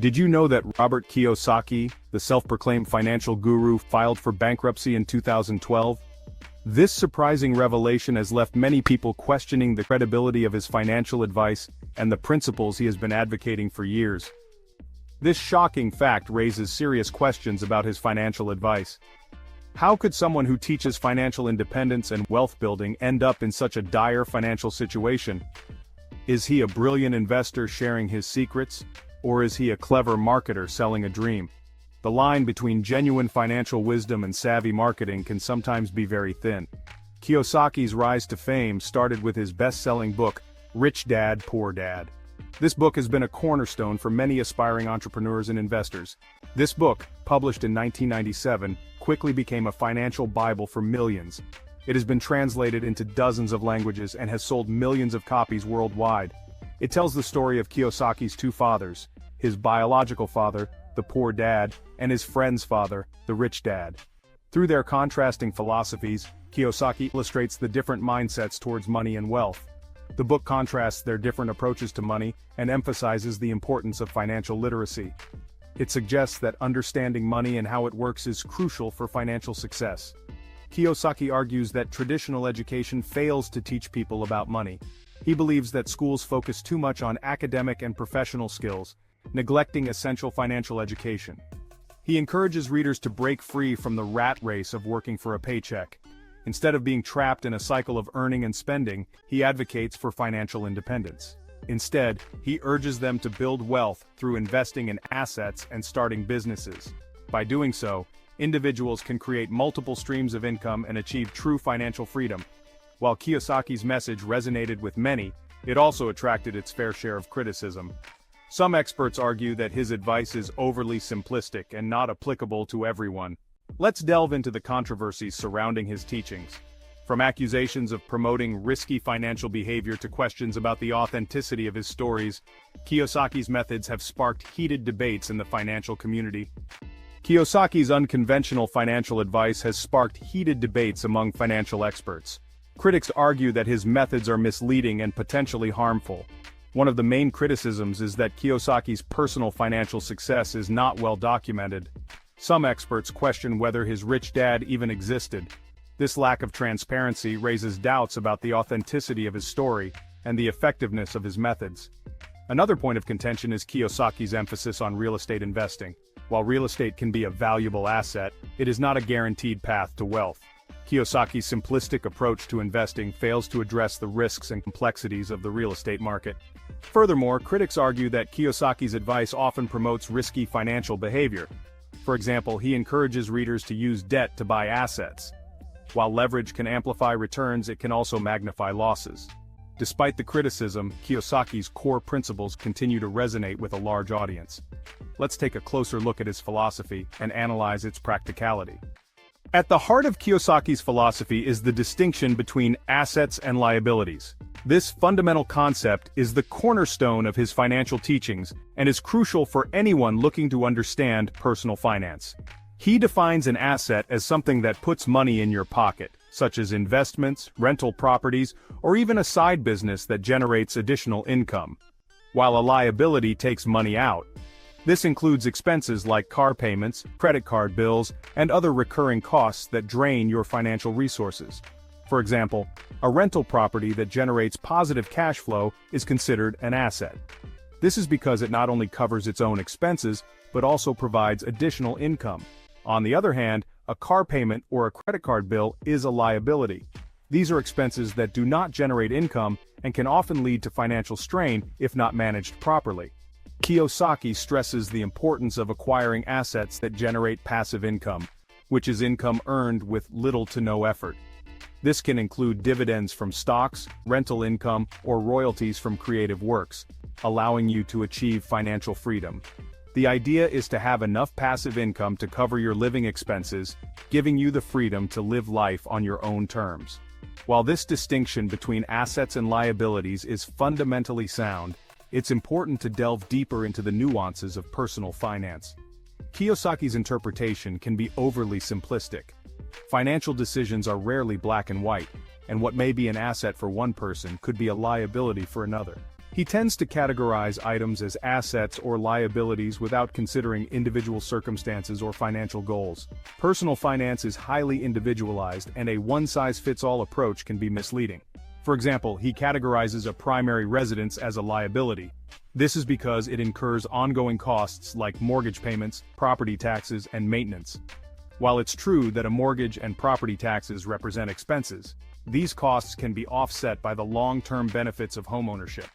Did you know that Robert Kiyosaki, the self-proclaimed financial guru, filed for bankruptcy in 2012? This surprising revelation has left many people questioning the credibility of his financial advice and the principles he has been advocating for years. This shocking fact raises serious questions about his financial advice. How could someone who teaches financial independence and wealth building end up in such a dire financial situation? Is he a brilliant investor sharing his secrets? Or is he a clever marketer selling a dream? The line between genuine financial wisdom and savvy marketing can sometimes be very thin. Kiyosaki's rise to fame started with his best-selling book, Rich Dad, Poor Dad. This book has been a cornerstone for many aspiring entrepreneurs and investors. This book, published in 1997, quickly became a financial Bible for millions. It has been translated into dozens of languages and has sold millions of copies worldwide. It tells the story of Kiyosaki's two fathers, his biological father, the poor dad, and his friend's father, the rich dad. Through their contrasting philosophies, Kiyosaki illustrates the different mindsets towards money and wealth. The book contrasts their different approaches to money and emphasizes the importance of financial literacy. It suggests that understanding money and how it works is crucial for financial success. Kiyosaki argues that traditional education fails to teach people about money. He believes that schools focus too much on academic and professional skills, neglecting essential financial education. He encourages readers to break free from the rat race of working for a paycheck. Instead of being trapped in a cycle of earning and spending, he advocates for financial independence. Instead, he urges them to build wealth through investing in assets and starting businesses. By doing so, individuals can create multiple streams of income and achieve true financial freedom. While Kiyosaki's message resonated with many, it also attracted its fair share of criticism. Some experts argue that his advice is overly simplistic and not applicable to everyone. Let's delve into the controversies surrounding his teachings. From accusations of promoting risky financial behavior to questions about the authenticity of his stories, Kiyosaki's methods have sparked heated debates in the financial community. Kiyosaki's unconventional financial advice has sparked heated debates among financial experts. Critics argue that his methods are misleading and potentially harmful. One of the main criticisms is that Kiyosaki's personal financial success is not well documented. Some experts question whether his rich dad even existed. This lack of transparency raises doubts about the authenticity of his story and the effectiveness of his methods. Another point of contention is Kiyosaki's emphasis on real estate investing. While real estate can be a valuable asset, it is not a guaranteed path to wealth. Kiyosaki's simplistic approach to investing fails to address the risks and complexities of the real estate market. Furthermore, critics argue that Kiyosaki's advice often promotes risky financial behavior. For example, he encourages readers to use debt to buy assets. While leverage can amplify returns, it can also magnify losses. Despite the criticism, Kiyosaki's core principles continue to resonate with a large audience. Let's take a closer look at his philosophy and analyze its practicality. At the heart of Kiyosaki's philosophy is the distinction between assets and liabilities. This fundamental concept is the cornerstone of his financial teachings and is crucial for anyone looking to understand personal finance. He defines an asset as something that puts money in your pocket, such as investments, rental properties, or even a side business that generates additional income, while a liability takes money out. This includes expenses like car payments, credit card bills, and other recurring costs that drain your financial resources. For example, a rental property that generates positive cash flow is considered an asset. This is because it not only covers its own expenses, but also provides additional income. On the other hand, a car payment or a credit card bill is a liability. These are expenses that do not generate income and can often lead to financial strain if not managed properly. Kiyosaki stresses the importance of acquiring assets that generate passive income, which is income earned with little to no effort. This can include dividends from stocks, rental income, or royalties from creative works, allowing you to achieve financial freedom. The idea is to have enough passive income to cover your living expenses, giving you the freedom to live life on your own terms. While this distinction between assets and liabilities is fundamentally sound, it's important to delve deeper into the nuances of personal finance. Kiyosaki's interpretation can be overly simplistic. Financial decisions are rarely black and white, and what may be an asset for one person could be a liability for another. He tends to categorize items as assets or liabilities without considering individual circumstances or financial goals. Personal finance is highly individualized, and a one-size-fits-all approach can be misleading. For example, he categorizes a primary residence as a liability. This is because it incurs ongoing costs like mortgage payments, property taxes, and maintenance. While it's true that a mortgage and property taxes represent expenses, these costs can be offset by the long-term benefits of homeownership.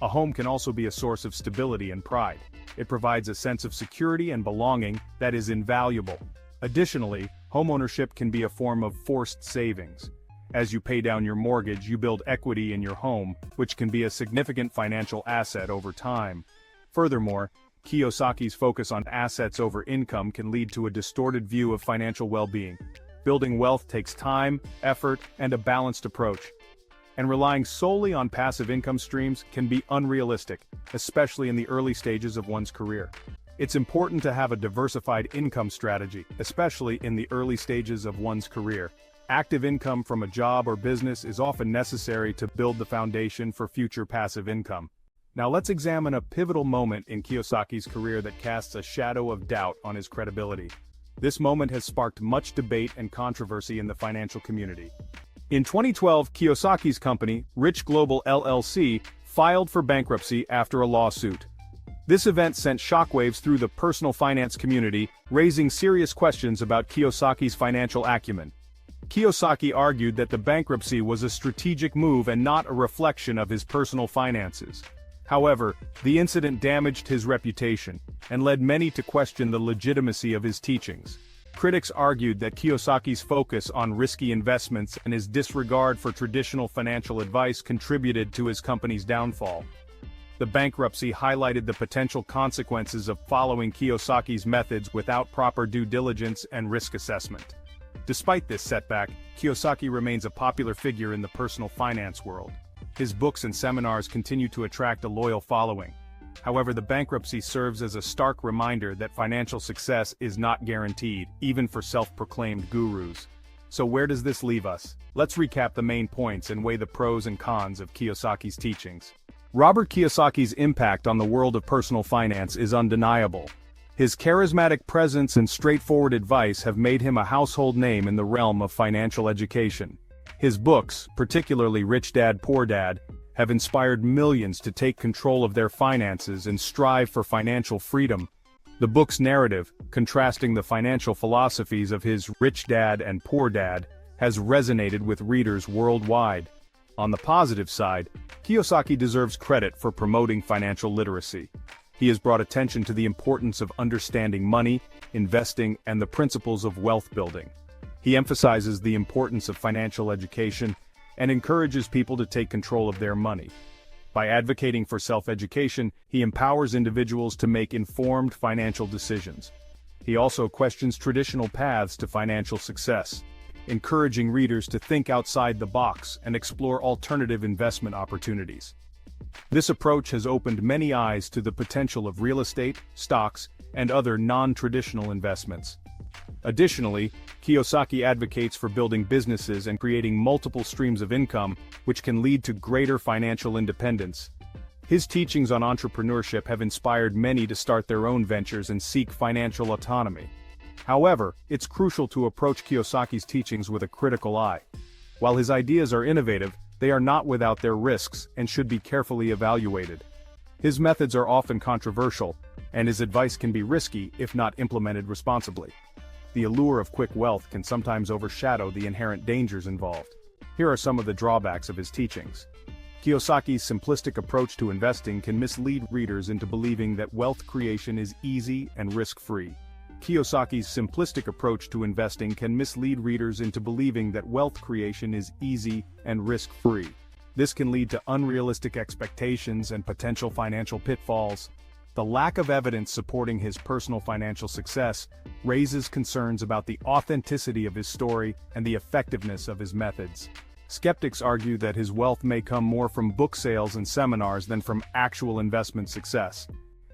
A home can also be a source of stability and pride. It provides a sense of security and belonging that is invaluable. Additionally, homeownership can be a form of forced savings. As you pay down your mortgage, you build equity in your home, which can be a significant financial asset over time. Furthermore, Kiyosaki's focus on assets over income can lead to a distorted view of financial well-being. Building wealth takes time, effort, and a balanced approach. And relying solely on passive income streams can be unrealistic, especially in the early stages of one's career. It's important to have a diversified income strategy, especially in the early stages of one's career. Active income from a job or business is often necessary to build the foundation for future passive income. Now let's examine a pivotal moment in Kiyosaki's career that casts a shadow of doubt on his credibility. This moment has sparked much debate and controversy in the financial community. In 2012, Kiyosaki's company, Rich Global LLC, filed for bankruptcy after a lawsuit. This event sent shockwaves through the personal finance community, raising serious questions about Kiyosaki's financial acumen. Kiyosaki argued that the bankruptcy was a strategic move and not a reflection of his personal finances. However, the incident damaged his reputation and led many to question the legitimacy of his teachings. Critics argued that Kiyosaki's focus on risky investments and his disregard for traditional financial advice contributed to his company's downfall. The bankruptcy highlighted the potential consequences of following Kiyosaki's methods without proper due diligence and risk assessment. Despite this setback, Kiyosaki remains a popular figure in the personal finance world. His books and seminars continue to attract a loyal following. However, the bankruptcy serves as a stark reminder that financial success is not guaranteed, even for self-proclaimed gurus. So where does this leave us? Let's recap the main points and weigh the pros and cons of Kiyosaki's teachings. Robert Kiyosaki's impact on the world of personal finance is undeniable. His charismatic presence and straightforward advice have made him a household name in the realm of financial education. His books, particularly Rich Dad, Poor Dad, have inspired millions to take control of their finances and strive for financial freedom. The book's narrative, contrasting the financial philosophies of his Rich Dad and Poor Dad, has resonated with readers worldwide. On the positive side, Kiyosaki deserves credit for promoting financial literacy. He has brought attention to the importance of understanding money, investing, and the principles of wealth building. He emphasizes the importance of financial education and encourages people to take control of their money. By advocating for self-education, he empowers individuals to make informed financial decisions. He also questions traditional paths to financial success, encouraging readers to think outside the box and explore alternative investment opportunities. This approach has opened many eyes to the potential of real estate, stocks, and other non-traditional investments. Additionally, Kiyosaki advocates for building businesses and creating multiple streams of income, which can lead to greater financial independence. His teachings on entrepreneurship have inspired many to start their own ventures and seek financial autonomy. However, it's crucial to approach Kiyosaki's teachings with a critical eye. While his ideas are innovative, they are not without their risks and should be carefully evaluated. His methods are often controversial, and his advice can be risky if not implemented responsibly. The allure of quick wealth can sometimes overshadow the inherent dangers involved. Here are some of the drawbacks of his teachings. Kiyosaki's simplistic approach to investing can mislead readers into believing that wealth creation is easy and risk-free. Kiyosaki's simplistic approach to investing can mislead readers into believing that wealth creation is easy and risk-free. This can lead to unrealistic expectations and potential financial pitfalls. The lack of evidence supporting his personal financial success raises concerns about the authenticity of his story and the effectiveness of his methods. Skeptics argue that his wealth may come more from book sales and seminars than from actual investment success.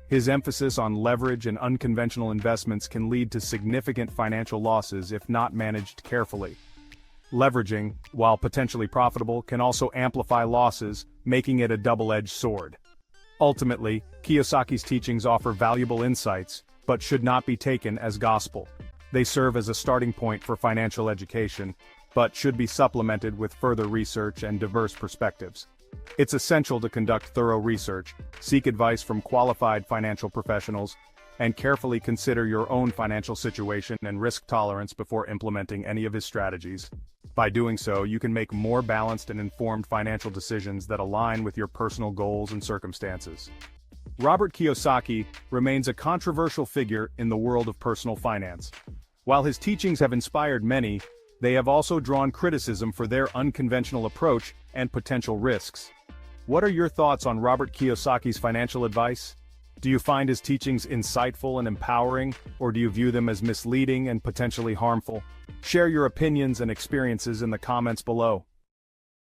His emphasis on leverage and unconventional investments can lead to significant financial losses if not managed carefully. Leveraging, while potentially profitable, can also amplify losses, making it a double-edged sword. Ultimately, Kiyosaki's teachings offer valuable insights, but should not be taken as gospel. They serve as a starting point for financial education, but should be supplemented with further research and diverse perspectives. It's essential to conduct thorough research, seek advice from qualified financial professionals, and carefully consider your own financial situation and risk tolerance before implementing any of his strategies. By doing so, you can make more balanced and informed financial decisions that align with your personal goals and circumstances. Robert Kiyosaki remains a controversial figure in the world of personal finance. While his teachings have inspired many, they have also drawn criticism for their unconventional approach and potential risks. What are your thoughts on Robert Kiyosaki's financial advice? Do you find his teachings insightful and empowering, or do you view them as misleading and potentially harmful? Share your opinions and experiences in the comments below.